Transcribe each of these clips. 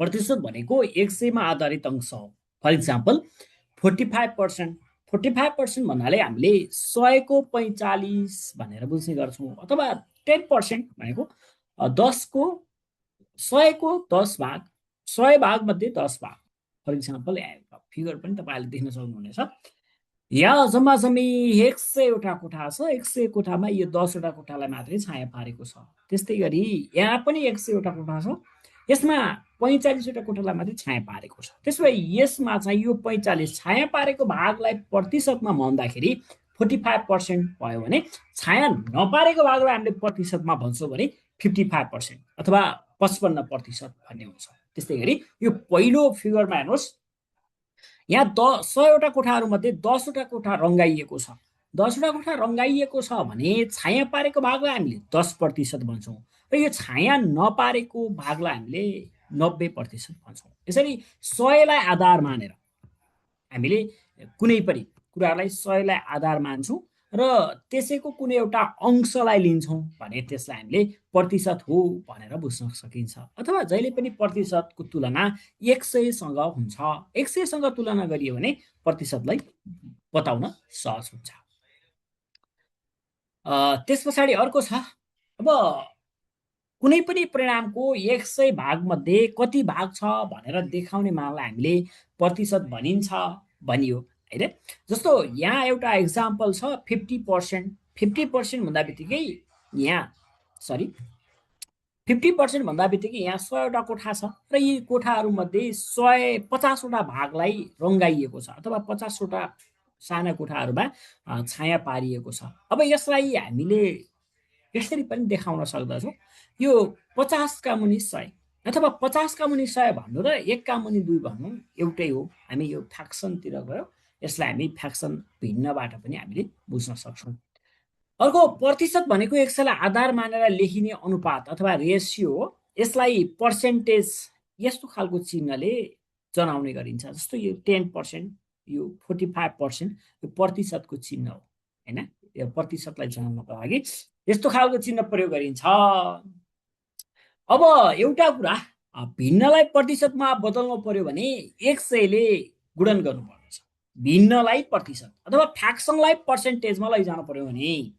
प्रतिशत भनेको 100 मा आधारित अंश हो। For example 45%। 45% भन्नाले हामीले 100 को 45 भनेर बुझ्ने गर्छौँ, अथवा 10% भनेको 10 को 100 को 10 भाग, 100 भाग मध्ये 10 भाग। फर इक्जाम्पल फिगर पनि तपाईहरुले देख्न सक्नुहुनेछ। यहाँ जम्माजम्मी 100 वटा कोठा छ, 100 कोठामा यो 10 वटा कोठालाई मात्रै छाया पारेको छ। त्यस्तै गरी यहाँ पनि 100 वटा कोठा छ, यसमा 45 वटा कोठालाई मात्रै छाया पारेको छ। त्यसो भए यसमा चाहिँ यो 45 छाया पारेको भागलाई प्रतिशतमा भन्दाखेरि 45% भयो भने छाया नपारेको भागलाई हामीले प्रतिशतमा भन्छौँ भने 55% अथवा 55% भन्ने हुन्छ। त्यस्तै गरी यो पहिलो फिगरमा हेर्नुहोस्, यहाँ 100 वटा कोठाहरूमध्ये 10 वटा कोठा रङ्गाइएको छ। 10 वटा कोठा रङ्गाइएको छ भने छाया पारेको भागलाई हामीले 10% भन्छौँ र यो छाया नपारेको भागलाई हामीले 90% भन्छौँ। यसरी 100 लाई आधार मानेर हामीले कुनै पनि कुरालाई 100 लाई आधार मान्छौँ र त्यसैको कुनै एउटा अंशलाई लिन्छौँ भने त्यसलाई हामीले प्रतिशत हो भनेर बुझ्न सकिन्छ। अथवा जहिले पनि प्रतिशतको तुलना 100 सँग हुन्छ। 100 सँग तुलना गरियो भने प्रतिशतलाई बताउन सहज हुन्छ। त्यसपछि अर्को छ, अब कुनै पनि परिणामको 100 भाग मध्ये कति भाग छ भनेर देखाउने मानलाई हामीले प्रतिशत भनिन्छ भनियो हैन। जस्तो यहाँ एउटा एक्जाम्पल छ 50%। 50% भन्दा बित्तिकै यहाँ 50% भन्दा बित्तिकै यहाँ 100 वटा कोठा छ र यी कोठाहरू मध्ये 150 वटा भागलाई रङ्गाइएको छ अथवा 50 वटा साना कोठाहरूमा छाया पारिएको छ। अब यसलाई हामीले यसरी पनि देखाउन सक्दछौँ, यो 50 का मुनि 100 अथवा 50 का मुनि 100 भन्नु र 1 का मुनि 2 भन्नु एउटै हो। हामी यो फ्र्याक्सनतिर गयो, यसलाई हामी फ्र्याक्सन भिन्नबाट पनि हामीले बुझ्न सक्छौँ। अर्को प्रतिशत भनेको 100 लाई आधार मानेर लेखिने अनुपात अथवा रेसियो हो। यसलाई पर्सेन्टेज यस्तो खालको चिन्हले जनाउने गरिन्छ। जस्तो यो 10%, यो 45% यो प्रतिशतको चिन्ह हो हैन। यो प्रतिशतलाई जनाउनको लागि यस्तो खालको चिन्ह प्रयोग गरिन्छ। अब एउटा कुरा, भिन्नलाई प्रतिशतमा बदल्नु पर्यो भने 100 ले गुणन गर्नुपर्छ। भिन्नलाई प्रतिशत अथवा फ्र्याक्सनलाई पर्सेन्टेजमा लैजानु पर्यो भने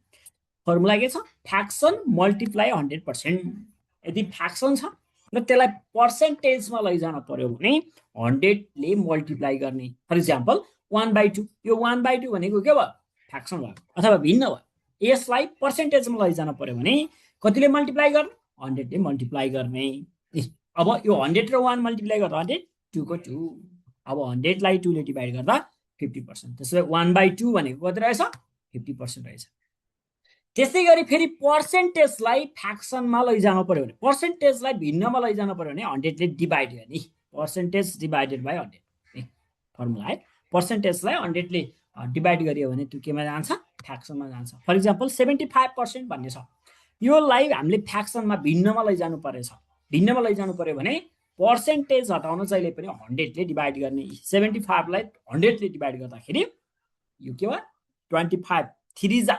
फर्मुला के छ, फ्र्याक्सन मल्टिप्लाई 100%। यदि फ्र्याक्सन छ र त्यसलाई पर्सेन्टेजमा लैजानु पर्यो भने 100 ले मल्टिप्लाई गर्ने। फर इक्जाम्पल 1/2, यो 1/2 भनेको के भयो, फ्र्याक्सन भयो अथवा भिन्न भयो। यसलाई पर्सेन्टेजमा लैजानु पर्यो भने कतिले मल्टिप्लाई गर्ने, 100 ले मल्टिप्लाई गर्ने। अब यो 100 र 1 मल्टिप्लाई गर्दा 100, 2 को 2। अब 100 लाई 2 ले डिभाइड गर्दा 50%। त्यसो भए 1/2 भनेको कति रहेछ, 50% रहेछ। त्यसै गरी फेरि पर्सेन्टेजलाई फ्र्याक्सनमा लैजानु पर्यो भने, पर्सेन्टेजलाई भिन्नमा लैजानु पर्यो भने 100 ले डिभाइड गर्ने। पर्सेन्टेज डिभाइडेड बाइ 100 फर्मुला है। पर्सेन्टेजलाई 100 ले डिभाइड गरियो भने त्यो केमा जान्छ, फ्र्याक्सनमा जान्छ। फर इक्जाम्पल 75% भन्ने छ, योलाई हामीले फ्र्याक्सनमा भिन्नमा लैजानु परेछ। भिन्नमा लैजानु पर्यो भने पर्सेन्टेज हटाउन जहिले पनि 100 ले डिभाइड गर्ने। 75 लाई 100 ले डिभाइड गर्दाखेरि यो के भयो, 25 3 जा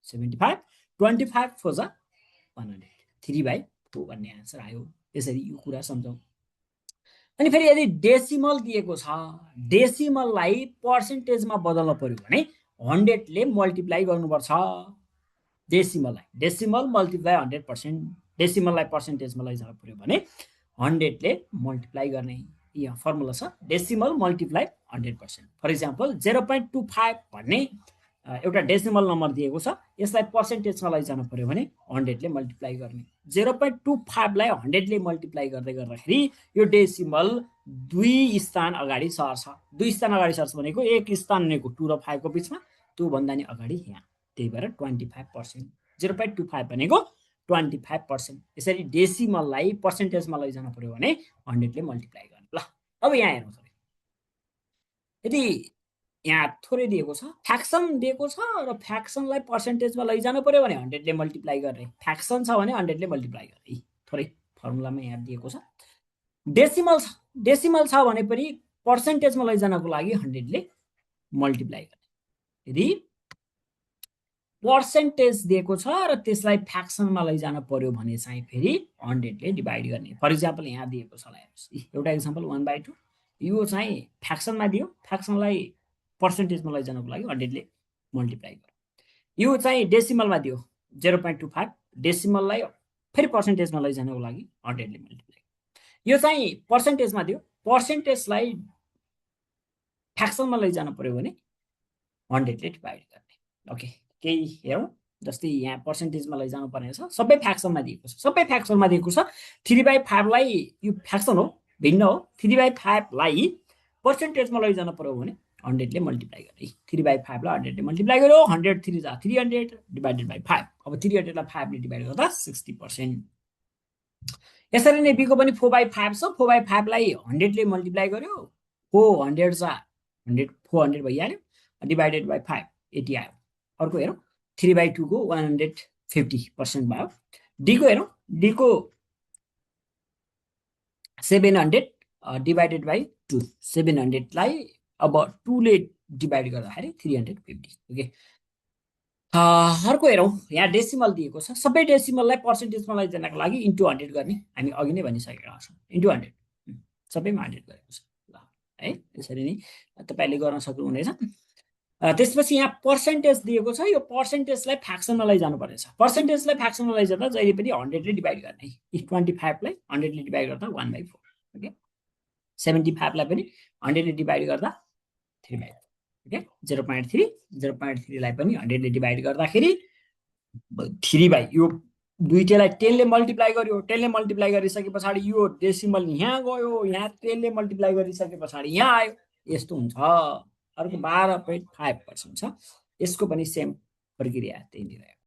75, 25 4 जा 100, 3/4 भन्ने आन्सर आयो। यसरी यो कुरा सम्झौँ। अनि फेरि यदि डेसिमल दिएको छ, डेसिमललाई पर्सेन्टेजमा बदल्नु पर्यो भने 100 ले मल्टिप्लाई गर्नुपर्छ। Decimal multiply 100%। डेसिमललाई पर्सेन्टेजमा लैजानु पर्यो भने 100 ले मल्टिप्लाई गर्ने। यहाँ फर्मुला छ, डेसिमल मल्टिप्लाई 100%। फर इक्जाम्पल 0.25 भन्ने एउटा डेसिमल नम्बर दिएको छ, यसलाई पर्सेन्टेजमा लैजानु पर्यो भने 100 ले मल्टिप्लाई गर्ने। 0.25 लाई 100 ले मल्टिप्लाई गर्दै गर्दाखेरि यो डेसिमल 2 स्थान अगाडि सर्छ। 2 स्थान अगाडि सर्छ भनेको 1 स्थान भनेको 2 र 5 को बिचमा, त्यो भन्दा नि अगाडि यहाँ। त्यही भएर 25%। 0.25 भनेको 25%। यसरी डेसिमललाई पर्सेन्टेजमा लैजानु पर्यो भने 100 ले मल्टिप्लाई गर्ने। ल अब यहाँ हेर्नु पर्यो, यदि यहाँ थोरै दिएको छ, फ्र्याक्सन दिएको छ र फ्र्याक्सनलाई पर्सेन्टेजमा लैजानु पर्यो भने 100 ले मल्टिप्लाई गर्ने। फ्र्याक्सन छ भने 100 ले मल्टिप्लाई गर्ने। थोरै फर्मुलामा यहाँ दिएको छ। डेसिमल छ, डेसिमल छ भने पनि पर्सेन्टेजमा लैजानको लागि 100 ले मल्टिप्लाई गर्ने। यदि पर्सेन्टेज दिएको छ र त्यसलाई फ्याक्सनमा लैजान पर्यो भने चाहिँ फेरि 100ले डिभाइड गर्ने। फर इक्जाम्पल यहाँ दिएको छ एउटा इक्जाम्पल 1/2 यो चाहिँ फ्याक्सनमा दियो, फ्याक्सनलाई पर्सेन्टेजमा लैजानको लागि 100ले मल्टिप्लाई गर्यो। यो चाहिँ डेसिमलमा दियो 0.25, डेसिमललाई फेरि पर्सेन्टेजमा लैजानको लागि 100ले मल्टिप्लाई। यो चाहिँ पर्सेन्टेजमा दियो, पर्सेन्टेजलाई फ्याक्सनमा लैजान पर्यो भने 100ले डिभाइड गर्ने। ओके, केही हेरौँ। जस्तै यहाँ पर्सेन्टेजमा लैजानु पर्ने छ, सबै फ्याक्सनमा दिएको छ, सबै फ्याक्सनमा दिएको छ। 3/5 लाई यो फ्याक्सन हो, भिन्न हो। 3/5 लाई पर्सेन्टेजमा लैजान पर्यो भने 100ले मल्टिप्लाई गर्ने। 3/5 लाई 100ले मल्टिप्लाई गर्यो, 100 3 जा 300 डिभाइडेड बाइ 5। अब 300 लाई 5 ले डिभाइड गर्दा 60%। यसरी नै b को पनि 4/5 छ, 4/5 लाई 100ले मल्टिप्लाई गर्यो, 400 जा 100 400 भइहाल्यो, डिभाइडेड बाइ 5 80 आयो। अर्को हेरौँ, 3/2 को 150% भयो। d को हेरौँ, d को 700 डिभाइडेड बाइ 2, 700 लाई अब 2 ले डिभाइड गर्दाखेरि 350। ओके, अर्को हेरौँ, यहाँ डेसिमल दिएको छ, सबै डेसिमललाई पर्सेन्टेजमा लैजानको लागि इन्टु 100 गर्ने। हामी अघि नै भनिसकेका छौँ, इन्टु 100, सबैमा 100 गरेको छ। ल है, यसरी नै तपाईँले गर्न सक्नुहुनेछ। त्यसपछि यहाँ पर्सेन्टेज दिएको छ, यो पर्सेन्टेजलाई फ्याक्सनमा लैजानु पर्नेछ। पर्सेन्टेजलाई फ्याक्सनमा लैजाँदा जहिले पनि 100ले डिभाइड गर्ने। 25 लाई 100ले डिभाइड गर्दा 1/4। ओके, 75 लाई पनि 100ले डिभाइड गर्दा 3/4। ओके, 0.3 लाई पनि 100ले डिभाइड गर्दाखेरि 3/, यो दुईटैलाई 10 ले मल्टिप्लाई गर्यो, 10 ले मल्टिप्लाई गरिसके पछाडि यो डेसिमल यहाँ गयो, यहाँ 10 ले मल्टिप्लाई गरिसके पछाडि यहाँ आयो, यस्तो हुन्छ। अर्को 12.5% छ, यसको पनि सेम प्रक्रिया त्यही नै रहेको